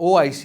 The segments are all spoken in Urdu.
OIC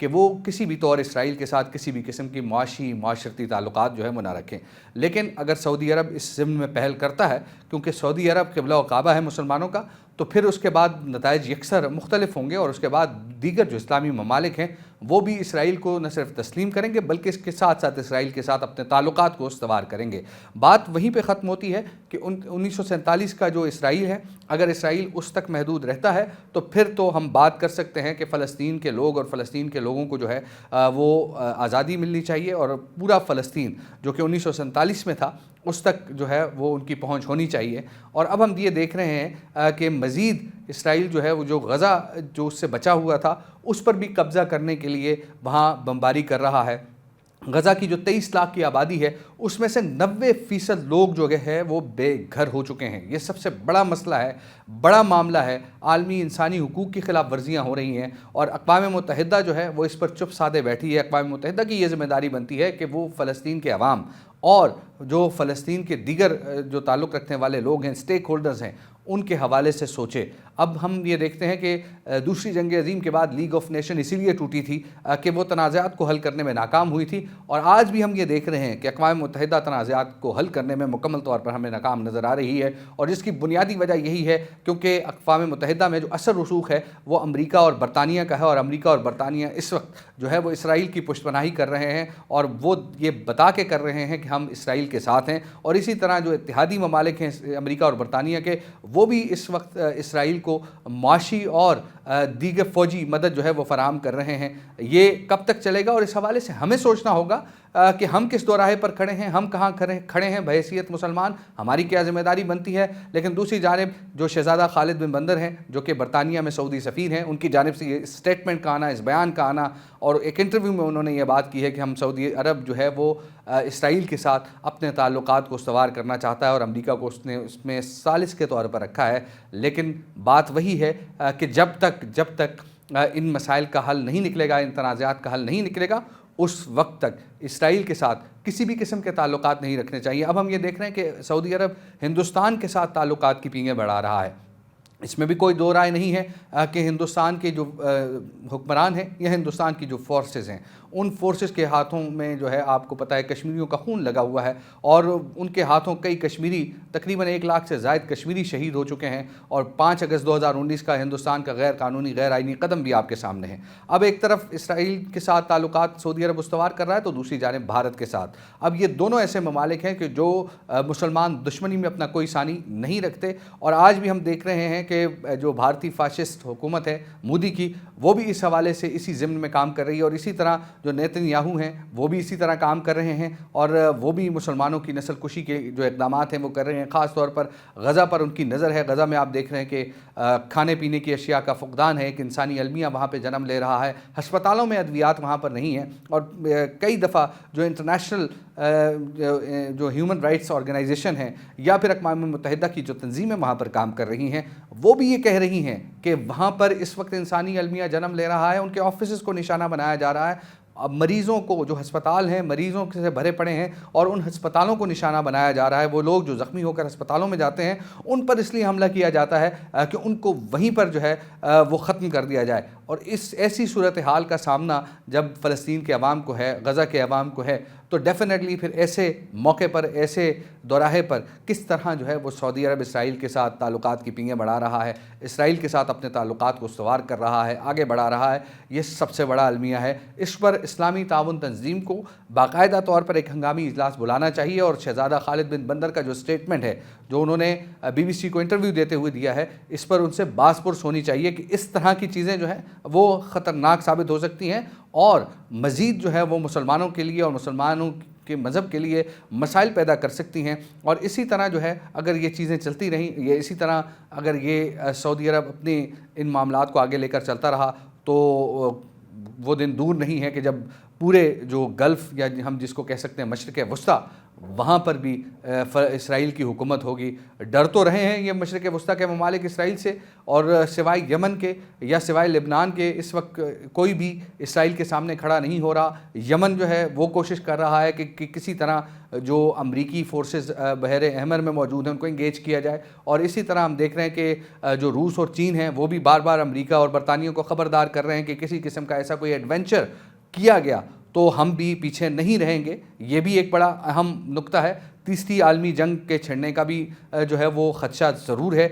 کہ وہ کسی بھی طور اسرائیل کے ساتھ کسی بھی قسم کی معاشی معاشرتی تعلقات جو ہے وہ نہ رکھیں. لیکن اگر سعودی عرب اس ضمن میں پہل کرتا ہے، کیونکہ سعودی عرب قبلہ و کعبہ ہے مسلمانوں کا، تو پھر اس کے بعد نتائج یکسر مختلف ہوں گے، اور اس کے بعد دیگر جو اسلامی ممالک ہیں وہ بھی اسرائیل کو نہ صرف تسلیم کریں گے بلکہ اس کے ساتھ ساتھ اسرائیل کے ساتھ اپنے تعلقات کو استوار کریں گے. بات وہیں پہ ختم ہوتی ہے کہ 1947 کا جو اسرائیل ہے، اگر اسرائیل اس تک محدود رہتا ہے تو پھر تو ہم بات کر سکتے ہیں کہ فلسطین کے لوگ اور فلسطین کے لوگوں کو جو ہے وہ آزادی ملنی چاہیے، اور پورا فلسطین جو کہ 1947 میں تھا اس تک جو ہے وہ ان کی پہنچ ہونی چاہیے. اور اب ہم یہ دیکھ رہے ہیں کہ مزید اسرائیل جو ہے وہ جو غزہ جو اس سے بچا ہوا تھا اس پر بھی قبضہ کرنے کے لیے وہاں بمباری کر رہا ہے. غزہ کی جو 23 لاکھ کی آبادی ہے اس میں سے 90% لوگ جو ہے وہ بے گھر ہو چکے ہیں. یہ سب سے بڑا مسئلہ ہے، بڑا معاملہ ہے. عالمی انسانی حقوق کی خلاف ورزیاں ہو رہی ہیں، اور اقوام متحدہ جو ہے وہ اس پر چپ سادے بیٹھی ہے. اقوام متحدہ کی یہ ذمہ داری بنتی ہے کہ وہ فلسطین کے عوام اور جو فلسطین کے دیگر جو تعلق رکھنے والے لوگ ہیں، سٹیک ہولڈرز ہیں، ان کے حوالے سے سوچے. اب ہم یہ دیکھتے ہیں کہ دوسری جنگ عظیم کے بعد لیگ آف نیشن اسی لیے ٹوٹی تھی کہ وہ تنازعات کو حل کرنے میں ناکام ہوئی تھی، اور آج بھی ہم یہ دیکھ رہے ہیں کہ اقوام متحدہ تنازعات کو حل کرنے میں مکمل طور پر ہمیں ناکام نظر آ رہی ہے. اور جس کی بنیادی وجہ یہی ہے کیونکہ اقوام متحدہ میں جو اثر رسوخ ہے وہ امریکہ اور برطانیہ کا ہے، اور امریکہ اور برطانیہ اس وقت جو ہے وہ اسرائیل کی پشت پناہی کر رہے ہیں، اور وہ یہ بتا کے کر رہے ہیں کہ ہم اسرائیل کے ساتھ ہیں. اور اسی طرح جو اتحادی ممالک ہیں امریکہ اور برطانیہ کے، وہ بھی اس وقت اسرائیل کو معاشی اور دیگر فوجی مدد جو ہے وہ فراہم کر رہے ہیں. یہ کب تک چلے گا؟ اور اس حوالے سے ہمیں سوچنا ہوگا کہ ہم کس دوراہے پر کھڑے ہیں، ہم کہاں کھڑے ہیں بحیثیت مسلمان، ہماری کیا ذمہ داری بنتی ہے. لیکن دوسری جانب جو شہزادہ خالد بن بندر ہیں جو کہ برطانیہ میں سعودی سفیر ہیں، ان کی جانب سے یہ اسٹیٹمنٹ کا آنا، اس بیان کا آنا، اور ایک انٹرویو میں انہوں نے یہ بات کی ہے کہ ہم سعودی عرب جو ہے وہ اسرائیل کے ساتھ اپنے تعلقات کو استوار کرنا چاہتا ہے، اور امریکہ کو اس نے اس میں ثالث کے طور پر رکھا ہے. لیکن بات وہی ہے کہ جب تک ان مسائل کا حل نہیں نکلے گا، ان تنازعات کا حل نہیں نکلے گا، اس وقت تک اسرائیل کے ساتھ کسی بھی قسم کے تعلقات نہیں رکھنے چاہیے. اب ہم یہ دیکھ رہے ہیں کہ سعودی عرب ہندوستان کے ساتھ تعلقات کی پینگیں بڑھا رہا ہے. اس میں بھی کوئی دو رائے نہیں ہے کہ ہندوستان کے جو حکمران ہیں یا ہندوستان کی جو فورسز ہیں، ان فورسز کے ہاتھوں میں جو ہے آپ کو پتہ ہے کشمیریوں کا خون لگا ہوا ہے، اور ان کے ہاتھوں کئی کشمیری، تقریباً 1 لاکھ سے زائد کشمیری شہید ہو چکے ہیں. اور 5 اگست 2019 کا ہندوستان کا غیر قانونی غیر آئینی قدم بھی آپ کے سامنے ہے. اب ایک طرف اسرائیل کے ساتھ تعلقات سعودی عرب استوار کر رہا ہے تو دوسری جانب بھارت کے ساتھ. اب یہ دونوں ایسے ممالک ہیں کہ جو مسلمان دشمنی میں اپنا کوئی ثانی نہیں رکھتے، اور آج بھی ہم دیکھ رہے ہیں کہ جو بھارتی فاشسٹ حکومت ہے مودی کی، وہ بھی اس حوالے سے اسی ضمن میں کام کر رہی ہے. اور اسی طرح جو نیتن یاہو ہیں وہ بھی اسی طرح کام کر رہے ہیں، اور وہ بھی مسلمانوں کی نسل کشی کے جو اقدامات ہیں وہ کر رہے ہیں. خاص طور پر غزہ پر ان کی نظر ہے. غزہ میں آپ دیکھ رہے ہیں کہ کھانے پینے کی اشیاء کا فقدان ہے، ایک انسانی المیہ وہاں پہ جنم لے رہا ہے. ہسپتالوں میں ادویات وہاں پر نہیں ہیں، اور کئی دفعہ جو انٹرنیشنل جو ہیومن رائٹس آرگنائزیشن ہیں یا پھر اقوام متحدہ کی جو تنظیمیں وہاں پر کام کر رہی ہیں، وہ بھی یہ کہہ رہی ہیں کہ وہاں پر اس وقت انسانی المیہ جنم لے رہا ہے. ان کے آفیسز کو نشانہ بنایا جا رہا ہے. اب مریضوں کو، جو ہسپتال ہیں مریضوں سے بھرے پڑے ہیں، اور ان ہسپتالوں کو نشانہ بنایا جا رہا ہے. وہ لوگ جو زخمی ہو کر ہسپتالوں میں جاتے ہیں ان پر اس لیے حملہ کیا جاتا ہے کہ ان کو وہیں پر جو ہے وہ ختم کر دیا جائے. اور اس ایسی صورتحال کا سامنا جب فلسطین کے عوام کو ہے، غزہ کے عوام کو ہے، تو ڈیفینیٹلی پھر ایسے موقع پر، ایسے دوراہے پر کس طرح جو ہے وہ سعودی عرب اسرائیل کے ساتھ تعلقات کی پینگیں بڑھا رہا ہے، اسرائیل کے ساتھ اپنے تعلقات کو استوار کر رہا ہے، آگے بڑھا رہا ہے. یہ سب سے بڑا المیہ ہے. اس پر اسلامی تعاون تنظیم کو باقاعدہ طور پر ایک ہنگامی اجلاس بلانا چاہیے. اور شہزادہ خالد بن بندر کا جو اسٹیٹمنٹ ہے جو انہوں نے BBC کو انٹرویو دیتے ہوئے دیا ہے، اس پر ان سے باس پرس ہونی چاہیے کہ اس طرح کی چیزیں جو ہیں وہ خطرناک ثابت ہو سکتی ہیں، اور مزید جو ہے وہ مسلمانوں کے لیے اور مسلمانوں کے مذہب کے لیے مسائل پیدا کر سکتی ہیں. اور اسی طرح جو ہے اگر یہ چیزیں چلتی رہیں، یہ اسی طرح اگر یہ سعودی عرب اپنے ان معاملات کو آگے لے کر چلتا رہا، تو وہ دن دور نہیں ہے کہ جب پورے جو گلف یا ہم جس کو کہہ سکتے ہیں مشرق وسطیٰ، وہاں پر بھی اسرائیل کی حکومت ہوگی۔ ڈر تو رہے ہیں یہ مشرق وسطیٰ کے ممالک اسرائیل سے، اور سوائے یمن کے یا سوائے لبنان کے اس وقت کوئی بھی اسرائیل کے سامنے کھڑا نہیں ہو رہا۔ یمن جو ہے وہ کوشش کر رہا ہے کہ کسی طرح جو امریکی فورسز بحر احمر میں موجود ہیں ان کو انگیج کیا جائے، اور اسی طرح ہم دیکھ رہے ہیں کہ جو روس اور چین ہیں وہ بھی بار بار امریکہ اور برطانیہ کو خبردار کر رہے ہیں کہ کسی قسم کا ایسا کوئی ایڈونچر کیا گیا تو ہم بھی پیچھے نہیں رہیں گے۔ یہ بھی ایک بڑا اہم نقطہ ہے۔ تیسری عالمی جنگ کے چھڑنے کا بھی جو ہے وہ خدشہ ضرور ہے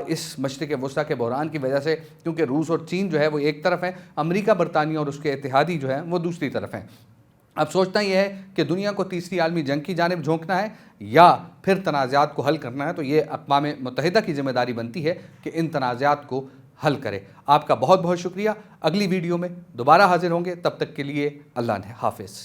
اس مشرق وسطیٰ کے بحران کی وجہ سے، کیونکہ روس اور چین جو ہے وہ ایک طرف ہیں، امریکہ برطانیہ اور اس کے اتحادی جو ہیں وہ دوسری طرف ہیں۔ اب سوچنا یہ ہے کہ دنیا کو تیسری عالمی جنگ کی جانب جھونکنا ہے یا پھر تنازعات کو حل کرنا ہے، تو یہ اقوام متحدہ کی ذمہ داری بنتی ہے کہ ان تنازعات کو حل کرے۔ آپ کا بہت بہت شکریہ۔ اگلی ویڈیو میں دوبارہ حاضر ہوں گے، تب تک کے لیے اللہ نے حافظ۔